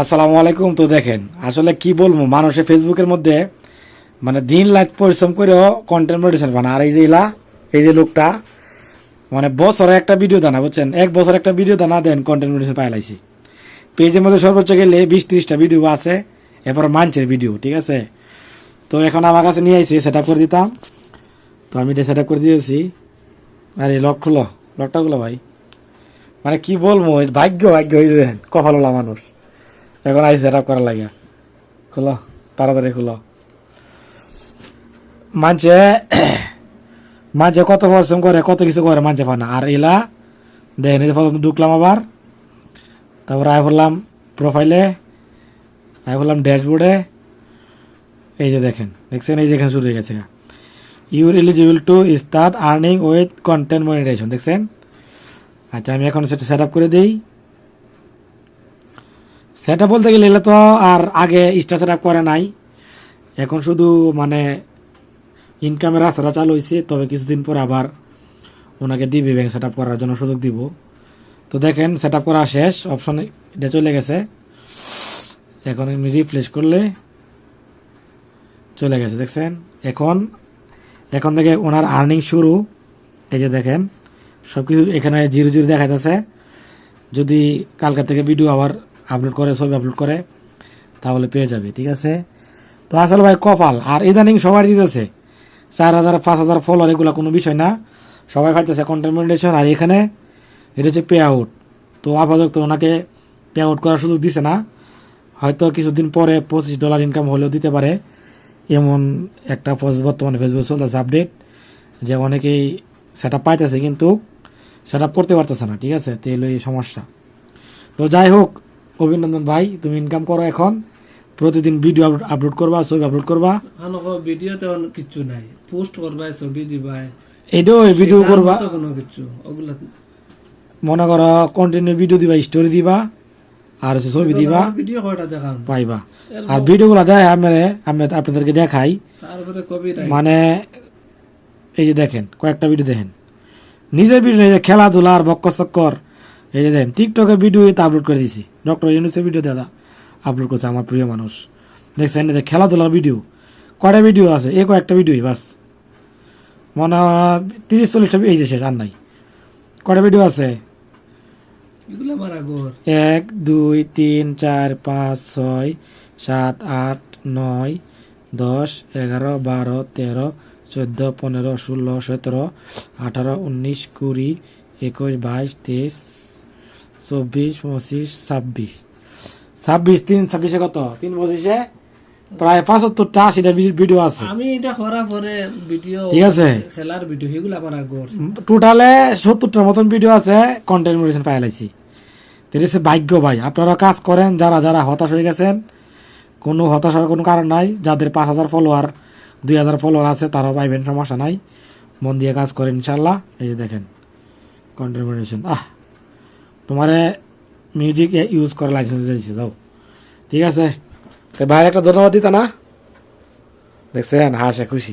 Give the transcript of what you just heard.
আসসালামু আলাইকুম। তো দেখেন আসলে কি বলবো, মানুষের ফেসবুকের মধ্যে মানে দিন রাত পরিশ্রম করেও কন্টেন্ট মডিটেশন বানা। আর এই যে লোকটা মানে বছরে একটা ভিডিও দানা, বুঝছেন, এক বছর একটা ভিডিও দানা দেন কন্টেন্ট মডিটেশন পাইলাইছি। পেজের মধ্যে সর্বোচ্চ গেলে 20-30টা ভিডিও আছে, এরপর মানছের ভিডিও, ঠিক আছে। তো এখন আমার কাছে নিয়ে আইসি, সেট আপ করে দিতাম। তো আমি এটা সেট আপ করে দিয়েছি। আরে লকটা খুলো ভাই। মানে কি বলবো, ভাগ্য হয়েছে, কপালওয়ালা মানুষ। এখন আই সেট আপ করা লাগে, খুলো তাড়াতাড়ি খুলো। মাঝে কত পরিশ্রম করে, কত কিছু করে, মাঝে পানা। আর এলা দেখেন, এই প্রথম ঢুকলাম, আবার তারপর আয় বললাম প্রোফাইলে, আয় বললাম ড্যাশবোর্ডে। এই যে দেখছেন, এই যেখানে শুরু হয়ে গেছে, your eligible to start earning with content monetization, দেখছেন। আচ্ছা, আমি এখন সেটা সেট আপ করে দিই। সেটা বলতে গেলে তো আর আগে স্টার সেট আপ করে নাই, এখন শুধু মানে ইনকামের রাস্তাটা চালু হয়েছে। তবে কিছুদিন পর আবার ওনাকে দিবে ব্যাংক সেট আপ করার জন্য সুযোগ দিব। তো দেখেন সেট আপ করা শেষ, অপশন এটা চলে গেছে। এখন আমি রিফ্রেশ করলে চলে গেছে, দেখছেন। এখন থেকে ওনার আর্নিং শুরু। এই যে দেখেন সবকিছু এখানে 0 দেখাইতেছে। যদি কালকা থেকে ভিডিও আবার আপলোড করে, ছবি আপলোড করে, তাহলে পেয়ে যাবে, ঠিক আছে। তো আসলে ভাই কপাল। আর ইদানিং সবাই দিতেছে 4,000-5,000 ফলোয়ার, এগুলো কোনো বিষয় না, সবাই পাইতেছে কন্টেন্ট মনিটাইজেশন। আর এখানে এটা হচ্ছে পে আউট। তো আপাতত ওনাকে পে আউট করার সুযোগ দিছে না, হয়তো কিছুদিন পরে $25 ইনকাম হলেও দিতে পারে, এমন একটা প্রসেস বর্তমানে ফেসবুক চলতেছে আপডেট, যে অনেকেই সেট আপ পাইতেছে কিন্তু সেট আপ করতে পারতেছে না, ঠিক আছে। তো এই সমস্যা। তো যাই হোক, অভিনন্দন ভাই, তুমি ইনকাম করো। এখন প্রতিদিন ভিডিও আপলোড করবা, ছবি আপলোড করবা। ভিডিওতে কিছু নাই, পোস্ট করবা, ছবি দিবা, এটাও ভিডিও করবা, কোনো কিছু ওগুলা মনে করো কন্টিনিউ ভিডিও দিবা, স্টোরি দিবা, আর ছবি দিবা, ভিডিও কয়টা দেখান পাইবা। আর ভিডিও গুলা দেয় আমি আপনাদেরকে দেখাই। তারপরে কবি মানে এই যে দেখেন কয়েকটা ভিডিও দেখেন, নিজের ভিডিও, খেলাধুলা আর বক্কর চক্কর। এই যে দেখেন টিকটকে ভিডিও আপলোড করে দিছি, ডক্টর ইউনুসের ভিডিও দাদা আপলোড করছে, আমার প্রিয় মানুষ। দেখছেন খেলাধুলার ভিডিও কয়টা ভিডিও আছে, কয়েকটা ভিডিওই বাস, মনে হয় 30-40টা, এই যে শেষ আর নাই। কয়টা ভিডিও আছে? 1, 2, 3, 4, 5, 6, 7, 8, 9, 10, 11, 12, 13, 14, 15, 16, 17, 18, 19, 20, 21, 22, 23, 24, 25, 26, 3-26 কত, 3-25 প্রায় 75-80টা ভিডিও আছে। আমি এটা করার পরে ভিডিও, ঠিক আছে, খেলার ভিডিও, সেগুলো আমার আগর টোটালে 70টার মতন ভিডিও আছে কন্টেন্ট মনিটাইজেশন পাইলাইছি। ভাগ্য ভাই, আপনারা কাজ করেন। যারা হতাশ হয়ে গেছেন, কোনো হতাশার কোনো কারণ নাই। যাদের 5,000 ফলোয়ার, 2,000 ফলোয়ার আছে, তারাও পাইবেন, সমস্যা নাই। মন দিয়ে কাজ করেন ইনশাল্লাহ। এই যে দেখেন কন্টেন্ট মনিটাইজেশন, তোমারে মিউজিক ইউজ করার লাইসেন্স দিয়েছে, যাও, ঠিক আছে। ভাই একটা ধন্যবাদ দিতা না, দেখছেন হাসে খুশি।